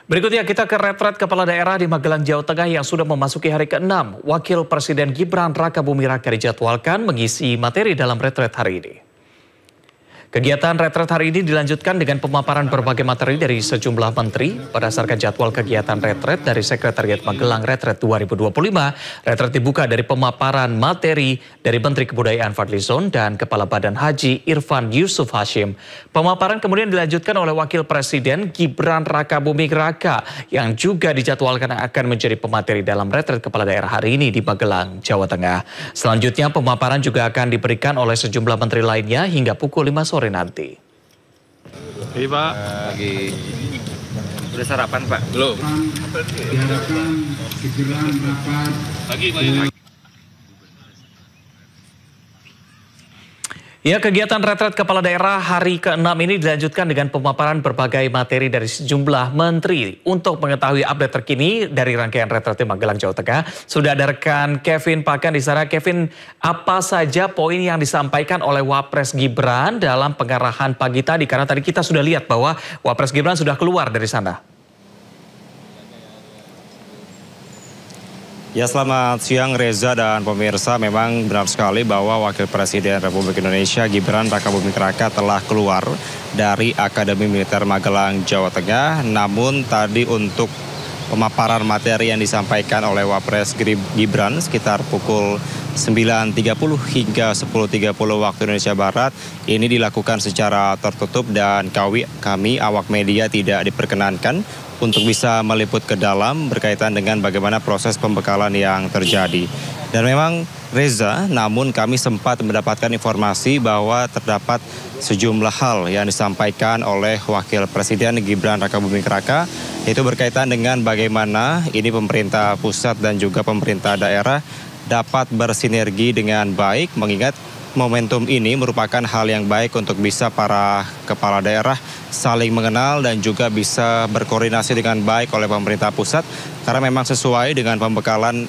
Berikutnya kita ke retret kepala daerah di Magelang, Jawa Tengah yang sudah memasuki hari ke-6. Wakil Presiden Gibran Rakabuming Raka dijadwalkan mengisi materi dalam retret hari ini. Kegiatan retret hari ini dilanjutkan dengan pemaparan berbagai materi dari sejumlah menteri. Berdasarkan jadwal kegiatan retret dari Sekretariat Magelang Retret 2025, retret dibuka dari pemaparan materi dari Menteri Kebudayaan Fadlizon dan Kepala Badan Haji Irfan Yusuf Hashim. Pemaparan kemudian dilanjutkan oleh Wakil Presiden Gibran Rakabuming Raka yang juga dijadwalkan akan menjadi pemateri dalam retret kepala daerah hari ini di Magelang, Jawa Tengah. Selanjutnya pemaparan juga akan diberikan oleh sejumlah menteri lainnya hingga pukul 5 sore nanti. Iya Pak. Lagi udah sarapan Pak? Belum. Diharapkan segera merapat. Lagi. Ya, kegiatan retret kepala daerah hari ke-6 ini dilanjutkan dengan pemaparan berbagai materi dari sejumlah menteri. Untuk mengetahui update terkini dari rangkaian retret di Magelang, Jawa Tengah, sudah ada rekan Kevin Pakan di sana. Kevin, apa saja poin yang disampaikan oleh Wapres Gibran dalam pengarahan pagi tadi? Karena tadi kita sudah lihat bahwa Wapres Gibran sudah keluar dari sana. Ya, selamat siang Reza dan pemirsa. Memang benar sekali bahwa Wakil Presiden Republik Indonesia Gibran Rakabuming Raka telah keluar dari Akademi Militer Magelang, Jawa Tengah. Namun tadi untuk pemaparan materi yang disampaikan oleh Wapres Gibran sekitar pukul 9.30 hingga 10.30 waktu Indonesia Barat ini dilakukan secara tertutup dan kami awak media tidak diperkenankan untuk bisa meliput ke dalam berkaitan dengan bagaimana proses pembekalan yang terjadi. Dan memang Reza, namun kami sempat mendapatkan informasi bahwa terdapat sejumlah hal yang disampaikan oleh Wakil Presiden Gibran Rakabuming Raka, yaitu berkaitan dengan bagaimana ini pemerintah pusat dan juga pemerintah daerah dapat bersinergi dengan baik, mengingat momentum ini merupakan hal yang baik untuk bisa para kepala daerah saling mengenal dan juga bisa berkoordinasi dengan baik oleh pemerintah pusat, karena memang sesuai dengan pembekalan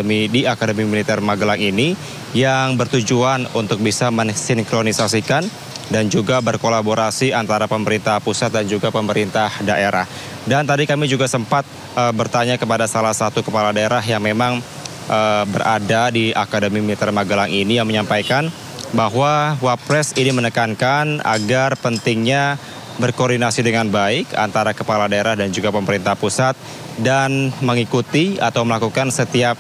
di Akademi Militer Magelang ini yang bertujuan untuk bisa mensinkronisasikan dan juga berkolaborasi antara pemerintah pusat dan juga pemerintah daerah. Dan tadi kami juga sempat bertanya kepada salah satu kepala daerah yang memang berada di Akademi Militer Magelang ini yang menyampaikan bahwa Wapres ini menekankan agar pentingnya berkoordinasi dengan baik antara kepala daerah dan juga pemerintah pusat dan mengikuti atau melakukan setiap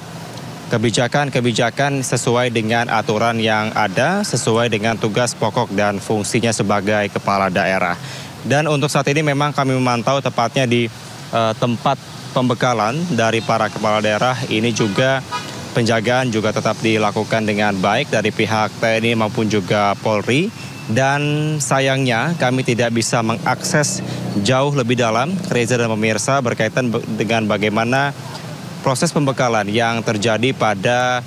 kebijakan sesuai dengan aturan yang ada, sesuai dengan tugas pokok dan fungsinya sebagai kepala daerah. Dan untuk saat ini memang kami memantau tepatnya di tempat pembekalan dari para kepala daerah ini juga penjagaan juga tetap dilakukan dengan baik dari pihak TNI maupun juga Polri. Dan sayangnya kami tidak bisa mengakses jauh lebih dalam, Reza dan pemirsa, berkaitan dengan bagaimana proses pembekalan yang terjadi pada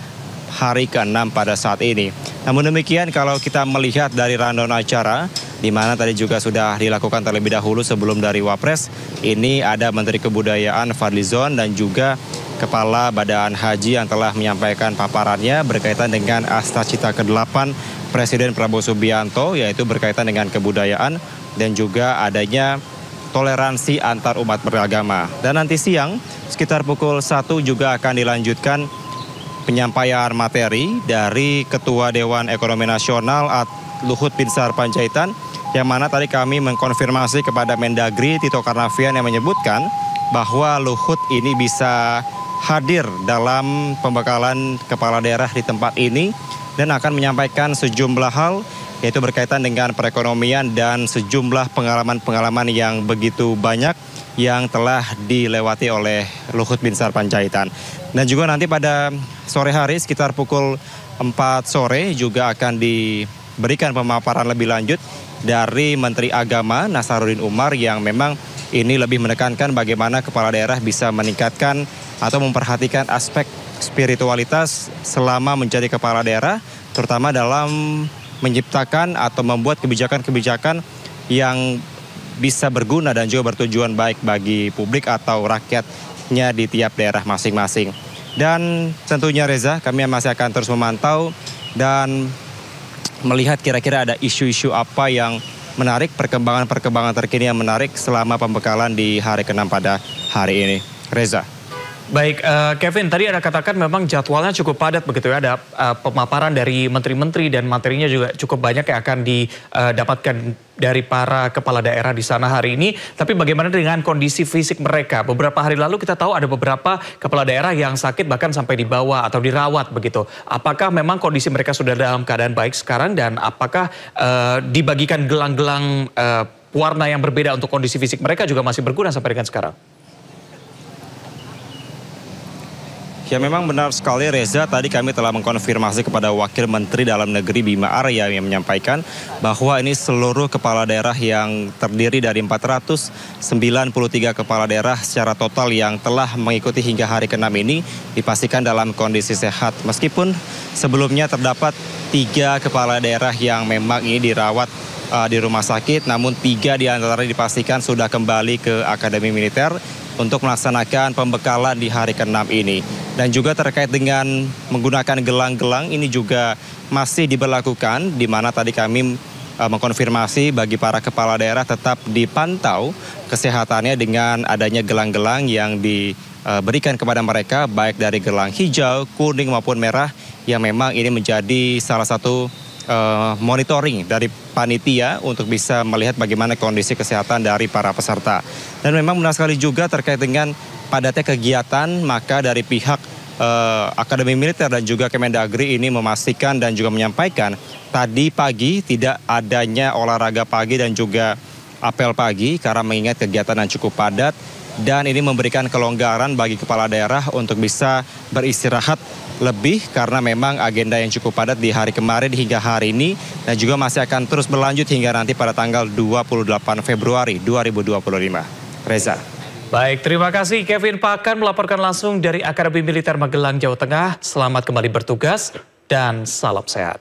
hari ke-6 pada saat ini. Namun demikian, kalau kita melihat dari rundown acara, di mana tadi juga sudah dilakukan terlebih dahulu sebelum dari Wapres, ini ada Menteri Kebudayaan Fadlizon dan juga Kepala Badan Haji yang telah menyampaikan paparannya berkaitan dengan Asta Cita ke-8 Presiden Prabowo Subianto, yaitu berkaitan dengan kebudayaan dan juga adanya toleransi antar umat beragama. Dan nanti siang sekitar pukul 1 juga akan dilanjutkan penyampaian materi dari Ketua Dewan Ekonomi Nasional Luhut Binsar Panjaitan, yang mana tadi kami mengkonfirmasi kepada Mendagri Tito Karnavian yang menyebutkan bahwa Luhut ini bisa hadir dalam pembekalan kepala daerah di tempat ini dan akan menyampaikan sejumlah hal, yaitu berkaitan dengan perekonomian dan sejumlah pengalaman-pengalaman yang begitu banyak yang telah dilewati oleh Luhut Binsar Panjaitan. Dan juga nanti pada sore hari sekitar pukul 4 sore juga akan diberikan pemaparan lebih lanjut dari Menteri Agama Nasaruddin Umar yang memang ini lebih menekankan bagaimana kepala daerah bisa meningkatkan atau memperhatikan aspek spiritualitas selama menjadi kepala daerah, terutama dalam menciptakan atau membuat kebijakan-kebijakan yang bisa berguna dan juga bertujuan baik bagi publik atau rakyatnya di tiap daerah masing-masing. Dan tentunya Reza, kami masih akan terus memantau dan melihat kira-kira ada isu-isu apa yang menarik, perkembangan-perkembangan terkini yang menarik selama pembekalan di hari ke-6 pada hari ini. Reza. Baik, Kevin, tadi Anda katakan memang jadwalnya cukup padat begitu ya. Ada pemaparan dari menteri-menteri dan materinya juga cukup banyak yang akan didapatkan dari para kepala daerah di sana hari ini. Tapi bagaimana dengan kondisi fisik mereka? Beberapa hari lalu kita tahu ada beberapa kepala daerah yang sakit bahkan sampai dibawa atau dirawat begitu. Apakah memang kondisi mereka sudah dalam keadaan baik sekarang dan apakah dibagikan gelang-gelang warna yang berbeda untuk kondisi fisik mereka juga masih berguna sampai dengan sekarang? Ya memang benar sekali Reza, tadi kami telah mengkonfirmasi kepada Wakil Menteri Dalam Negeri Bima Arya yang menyampaikan bahwa ini seluruh kepala daerah yang terdiri dari 493 kepala daerah secara total yang telah mengikuti hingga hari ke-6 ini dipastikan dalam kondisi sehat. Meskipun sebelumnya terdapat 3 kepala daerah yang memang ini dirawat di rumah sakit, namun 3 diantaranya dipastikan sudah kembali ke Akademi Militer untuk melaksanakan pembekalan di hari ke-6 ini. Dan juga terkait dengan menggunakan gelang-gelang ini juga masih diberlakukan, di mana tadi kami mengkonfirmasi bagi para kepala daerah tetap dipantau kesehatannya dengan adanya gelang-gelang yang diberikan kepada mereka, baik dari gelang hijau, kuning maupun merah, yang memang ini menjadi salah satu monitoring dari panitia untuk bisa melihat bagaimana kondisi kesehatan dari para peserta. Dan memang benar sekali juga terkait dengan padatnya kegiatan, maka dari pihak Akademi Militer dan juga Kemendagri ini memastikan dan juga menyampaikan tadi pagi tidak adanya olahraga pagi dan juga apel pagi karena mengingat kegiatan yang cukup padat, dan ini memberikan kelonggaran bagi kepala daerah untuk bisa beristirahat lebih karena memang agenda yang cukup padat di hari kemarin hingga hari ini dan juga masih akan terus berlanjut hingga nanti pada tanggal 28 Februari 2025. Reza. Baik, terima kasih Kevin Pakan melaporkan langsung dari Akademi Militer Magelang, Jawa Tengah. Selamat kembali bertugas dan salam sehat.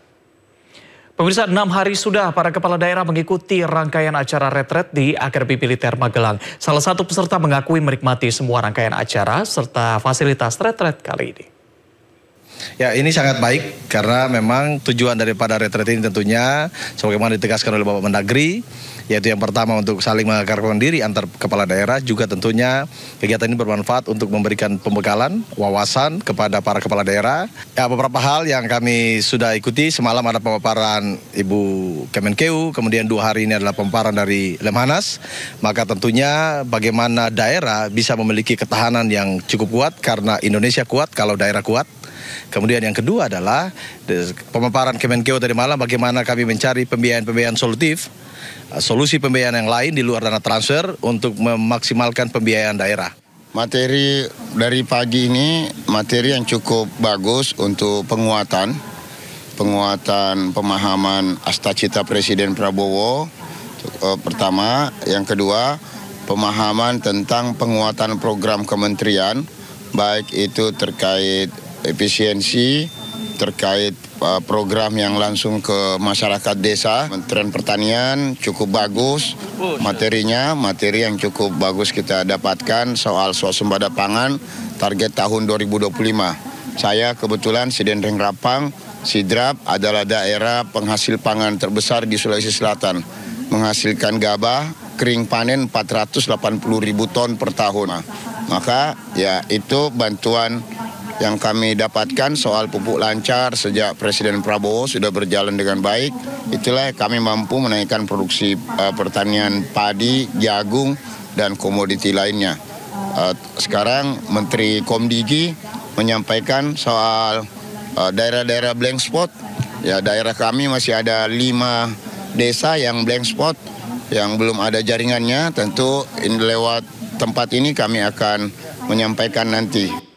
Pemirsa, 6 hari sudah para kepala daerah mengikuti rangkaian acara retret di Akademi Militer Magelang. Salah satu peserta mengakui menikmati semua rangkaian acara serta fasilitas retret kali ini. Ya, ini sangat baik karena memang tujuan daripada retret ini tentunya sebagaimana ditegaskan oleh Bapak Mendagri, yaitu yang pertama untuk saling mengakarkan diri antar kepala daerah, juga tentunya kegiatan ini bermanfaat untuk memberikan pembekalan, wawasan kepada para kepala daerah. Ya, beberapa hal yang kami sudah ikuti, semalam ada pemaparan Ibu Kemenkeu, kemudian 2 hari ini adalah pemaparan dari Lemhanas, maka tentunya bagaimana daerah bisa memiliki ketahanan yang cukup kuat karena Indonesia kuat kalau daerah kuat. Kemudian yang kedua adalah pemaparan Kemenkeu tadi malam bagaimana kami mencari pembiayaan-pembiayaan solutif, solusi pembiayaan yang lain di luar dana transfer untuk memaksimalkan pembiayaan daerah. Materi dari pagi ini materi yang cukup bagus untuk penguatan pemahaman astacita Presiden Prabowo pertama, yang kedua pemahaman tentang penguatan program kementerian, baik itu terkait efisiensi, terkait program yang langsung ke masyarakat desa. Kementerian Pertanian cukup bagus materinya, materi yang cukup bagus kita dapatkan soal swasembada pangan target tahun 2025. Saya kebetulan Sidendreng Rapang, Sidrap adalah daerah penghasil pangan terbesar di Sulawesi Selatan, menghasilkan gabah kering panen 480.000 ton per tahun. Maka ya itu bantuan yang kami dapatkan soal pupuk lancar sejak Presiden Prabowo sudah berjalan dengan baik. Itulah kami mampu menaikkan produksi pertanian padi, jagung, dan komoditi lainnya. Sekarang Menteri Komdigi menyampaikan soal daerah-daerah blank spot. Ya, daerah kami masih ada 5 desa yang blank spot, yang belum ada jaringannya. Tentu lewat tempat ini kami akan menyampaikan nanti.